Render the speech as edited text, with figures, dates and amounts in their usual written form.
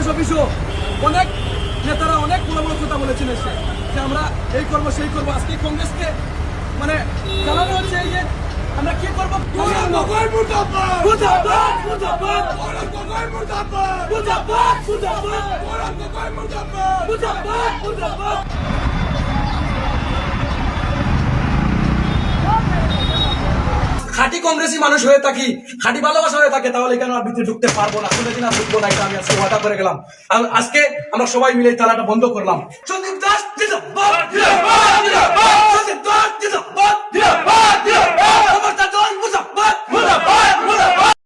কংগ্রেস অফিসও অনেক নেতারা অনেক বড় বড় কথা বলেছেন এসে যে আমরা এই করবো সেই করবো। আজকে কংগ্রেসকে মানে জানানো হচ্ছে এই যে আমরা কি করবো। খাঁটি কংগ্রেসী মানুষ হয়ে থাকি, খাঁটি ভালোবাসা হয়ে থাকে, তাহলে এখানে আর ভিতরে ঢুকতে পারবো না, কোনোদিন আর ঢুকবো না। এটা আমি আজকে ওয়াদা করে গেলাম। আর আজকে আমরা সবাই মিলে এই তালাটা বন্ধ করলাম। সন্দীপ দাস জিন্দাবাদ।